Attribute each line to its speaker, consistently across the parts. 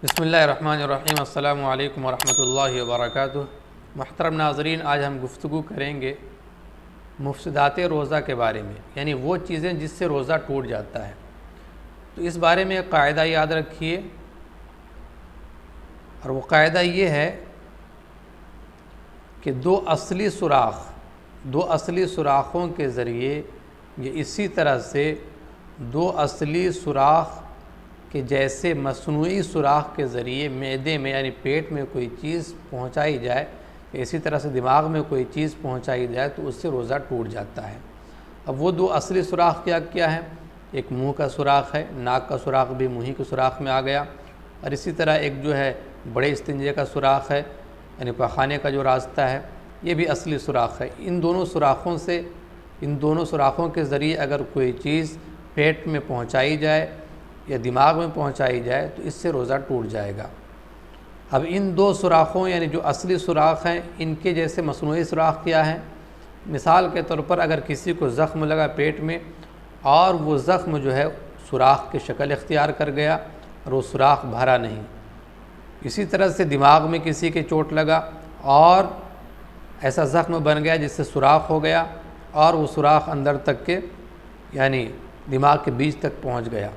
Speaker 1: बिस्मिल्लाहिर्रहमानिर्रहीम। अस्सलामु अलैकुम वरहमतुल्लाहि वबरकातुहू। मुहतरम नाज़रीन, आज हम गुफ्तगू करेंगे मुफ़्सदात रोज़ा के बारे में, यानी वो चीज़ें जिससे रोज़ा टूट जाता है। तो इस बारे में एक कायदा याद रखिए, और वो कायदा ये है कि दो असली सुराखों के ज़रिए ये इसी तरह से दो असली सुराख कि जैसे मसनूई सुराख के ज़रिए मैदे में यानी पेट में कोई चीज़ पहुंचाई जाए, इसी तरह से दिमाग में कोई चीज़ पहुंचाई जाए तो उससे रोज़ा टूट जाता है। अब वो दो असली सुराख क्या क्या है? एक मुंह का सुराख है, नाक का सुराख भी मुंह ही के सुराख में आ गया, और इसी तरह एक जो है बड़े इस्तिंजे का सुराख है, यानी पखाने का जो रास्ता है, ये भी असली सुराख है। इन दोनों सुराखों के ज़रिए अगर कोई चीज़ पेट में पहुँचाई जाए या दिमाग में पहुंचाई जाए तो इससे रोज़ा टूट जाएगा। अब इन दो सुराखों यानी जो असली सुराख हैं, इनके जैसे मसनूई सुराख क्या है? मिसाल के तौर पर अगर किसी को ज़ख्म लगा पेट में और वो ज़ख्म जो है सुराख की शक्ल इख्तियार कर गया और वो सुराख भरा नहीं। इसी तरह से दिमाग में किसी के चोट लगा और ऐसा ज़ख्म बन गया जिससे सुराख हो गया और वो सुराख अंदर तक के यानी दिमाग के बीच तक पहुँच गया,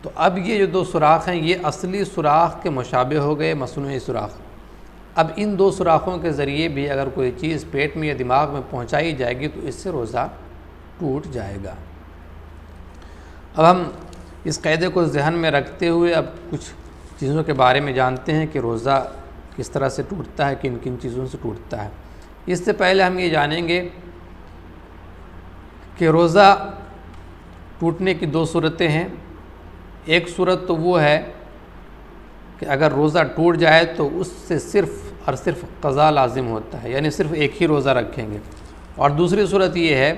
Speaker 1: तो अब ये जो दो सुराख हैं ये असली सुराख के मुशाबे हो गए मसनूई सुराख। अब इन दो सुराखों के ज़रिए भी अगर कोई चीज़ पेट में या दिमाग में पहुंचाई जाएगी तो इससे रोज़ा टूट जाएगा। अब हम इस कायदे को ज़हन में रखते हुए अब कुछ चीज़ों के बारे में जानते हैं कि रोज़ा किस तरह से टूटता है, किन किन चीज़ों से टूटता है। इससे पहले हम ये जानेंगे कि रोज़ा टूटने की दो सूरतें हैं। एक सूरत तो वो है कि अगर रोज़ा टूट जाए तो उससे सिर्फ़ और सिर्फ क़ज़ा लाजिम होता है, यानी सिर्फ़ एक ही रोज़ा रखेंगे। और दूसरी सूरत ये है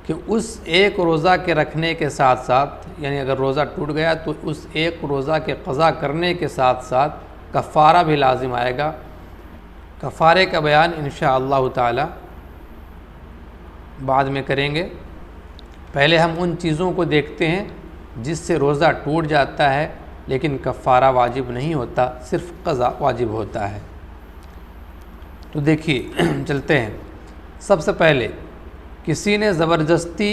Speaker 1: कि उस एक रोज़ा के रखने के साथ साथ, यानी अगर रोज़ा टूट गया तो उस एक रोज़ा के क़ज़ा करने के साथ साथ कफ़ारा भी लाजिम आएगा। कफ़ारे का बयान इंशाअल्लाह ताला बाद में करेंगे। पहले हम उन चीज़ों को देखते हैं जिससे रोज़ा टूट जाता है लेकिन कफ़ारा वाजिब नहीं होता, सिर्फ़ क़ज़ा वाजिब होता है। तो देखिए चलते हैं। सबसे पहले किसी ने ज़बरदस्ती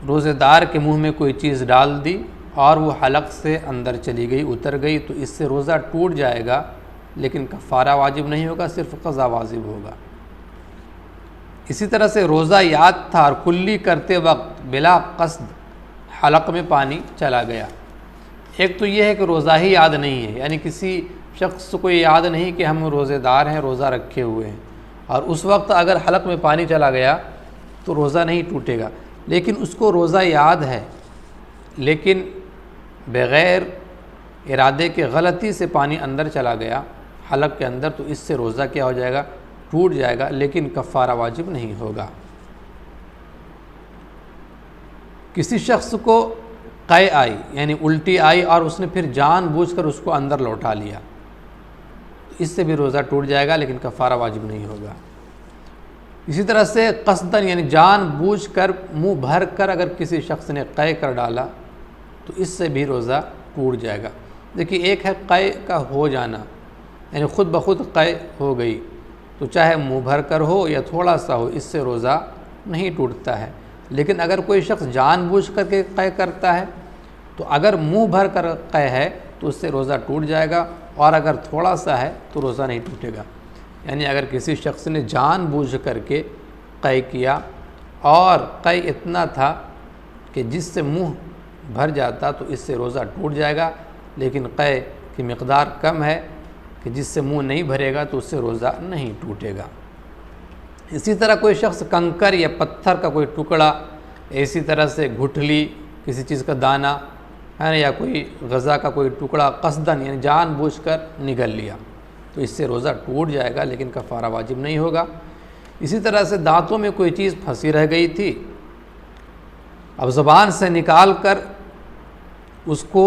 Speaker 1: रोज़ेदार के मुंह में कोई चीज़ डाल दी और वो हलक से अंदर चली गई, उतर गई, तो इससे रोज़ा टूट जाएगा लेकिन कफ़ारा वाजिब नहीं होगा, सिर्फ़ क़ज़ा वाजिब होगा। इसी तरह से रोज़ा याद था और कुल्ली करते वक्त बिला क़स्द हलक में पानी चला गया। एक तो ये है कि रोज़ा ही याद नहीं है, यानी किसी शख्स को याद नहीं कि हम रोज़ेदार हैं, रोज़ा रखे हुए हैं, और उस वक्त अगर हलक में पानी चला गया तो रोज़ा नहीं टूटेगा। लेकिन उसको रोज़ा याद है लेकिन बग़ैर इरादे के गलती से पानी अंदर चला गया हलक के अंदर, तो इससे रोज़ा क्या हो जाएगा? टूट जाएगा, लेकिन कफ़ारा वाजिब नहीं होगा। किसी शख्स को क़ै आई यानी उल्टी आई और उसने फिर जानबूझकर उसको अंदर लौटा लिया, तो इससे भी रोज़ा टूट जाएगा लेकिन कफ़ारा वाजिब नहीं होगा। इसी तरह से क़स्दन यानी जानबूझकर मुँह भर कर अगर किसी शख्स ने क़ै कर डाला तो इससे भी रोज़ा टूट जाएगा। देखिए, एक है क़ै का हो जाना, यानी ख़ुद ब खुद क़ै हो गई, तो चाहे मुँह भर कर हो या थोड़ा सा हो, इससे रोज़ा नहीं टूटता है। लेकिन अगर कोई शख्स जानबूझ करके क़ै करता है तो अगर मुंह भर कर क़ै है तो उससे रोज़ा टूट जाएगा, और अगर थोड़ा सा है तो रोज़ा नहीं टूटेगा। यानी अगर किसी शख्स ने जानबूझ करके क़ै किया और क़ै इतना था कि जिससे मुंह भर जाता तो इससे रोज़ा टूट जाएगा, लेकिन क़ै की मिक़दार कम है कि जिससे मुंह नहीं भरेगा तो उससे रोज़ा नहीं टूटेगा। इसी तरह कोई शख्स कंकर या पत्थर का कोई टुकड़ा, इसी तरह से गुठली किसी चीज़ का दाना है ना, या कोई गज़ा का कोई टुकड़ा क़स्दन यानी जानबूझकर निगल लिया, तो इससे रोज़ा टूट जाएगा लेकिन कफ़ारा वाजिब नहीं होगा। इसी तरह से दांतों में कोई चीज़ फंसी रह गई थी, अब ज़ुबान से निकाल कर उसको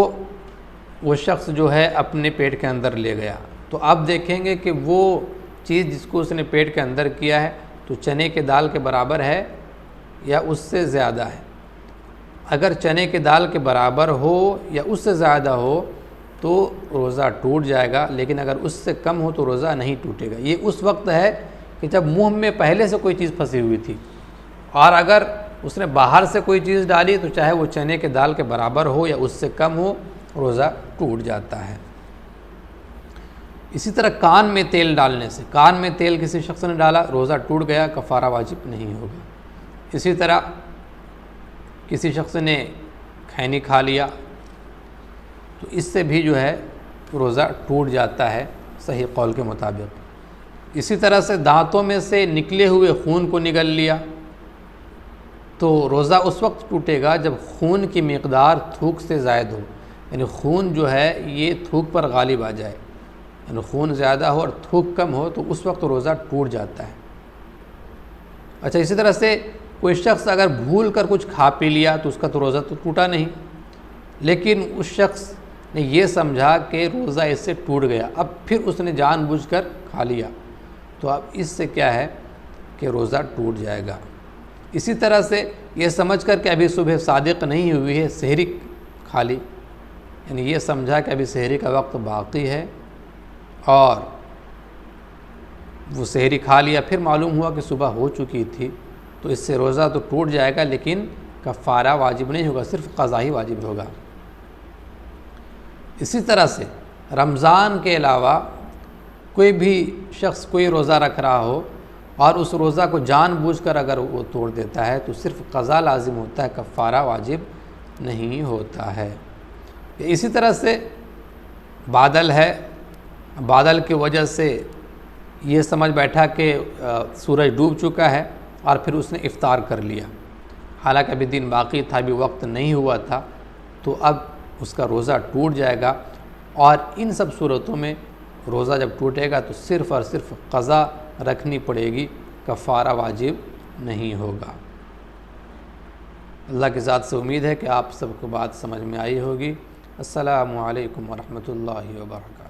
Speaker 1: वो शख्स जो है अपने पेट के अंदर ले गया, तो अब देखेंगे कि वो चीज़ जिसको उसने पेट के अंदर किया है तो चने के दाल के बराबर है या उससे ज़्यादा है। अगर चने की दाल के बराबर हो या उससे ज़्यादा हो तो रोज़ा टूट जाएगा, लेकिन अगर उससे कम हो तो रोज़ा नहीं टूटेगा। ये उस वक्त है कि जब मुंह में पहले से कोई चीज़ फंसी हुई थी, और अगर उसने बाहर से कोई चीज़ डाली तो चाहे वो चने के दाल के बराबर हो या उससे कम हो, रोज़ा टूट जाता है। इसी तरह कान में तेल डालने से, कान में तेल किसी शख्स ने डाला, रोज़ा टूट गया, कफ़ारा वाजिब नहीं होगा। इसी तरह किसी शख्स ने खैनी खा लिया तो इससे भी जो है रोज़ा टूट जाता है सही कौल के मुताबिक। इसी तरह से दांतों में से निकले हुए खून को निगल लिया तो रोज़ा उस वक्त टूटेगा जब खून की मिक़दार थूक से ज़ायद हो, यानी खून जो है ये थूक पर गालिब आ जाए, यानी खून ज़्यादा हो और थूक कम हो तो उस वक्त रोज़ा टूट जाता है। अच्छा, इसी तरह से कोई शख्स अगर भूल कर कुछ खा पी लिया तो उसका तो रोज़ा तो टूटा नहीं, लेकिन उस शख्स ने ये समझा कि रोज़ा इससे टूट गया, अब फिर उसने जानबूझकर खा लिया तो अब इससे क्या है कि रोज़ा टूट जाएगा। इसी तरह से ये समझ कर कि अभी सुबह सादिक नहीं हुई है, सहरी खा ली, यानी ये समझा कि अभी सहरी का वक्त बाकी है और वो सहरी खा लिया, फिर मालूम हुआ कि सुबह हो चुकी थी, तो इससे रोज़ा तो टूट जाएगा लेकिन कफ़ारा वाजिब नहीं होगा, सिर्फ क़ज़ा ही वाजिब होगा। इसी तरह से रमज़ान के अलावा कोई भी शख्स कोई रोज़ा रख रहा हो और उस रोज़ा को जानबूझकर अगर वो तोड़ देता है तो सिर्फ क़ज़ा लाजिम होता है, कफ़ारा वाजिब नहीं होता है। इसी तरह से बादल है, बादल की वजह से ये समझ बैठा कि सूरज डूब चुका है और फिर उसने इफ़्तार कर लिया, हालांकि अभी दिन बाकी था, अभी वक्त नहीं हुआ था, तो अब उसका रोज़ा टूट जाएगा। और इन सब सूरतों में रोज़ा जब टूटेगा तो सिर्फ़ और सिर्फ क़ज़ा रखनी पड़ेगी, कफ़ारा वाजिब नहीं होगा। अल्लाह की ज़ात से उम्मीद है कि आप सबको बात समझ में आई होगी। अस्सलामु अलैकुम व रहमतुल्लाहि व बरकातहू।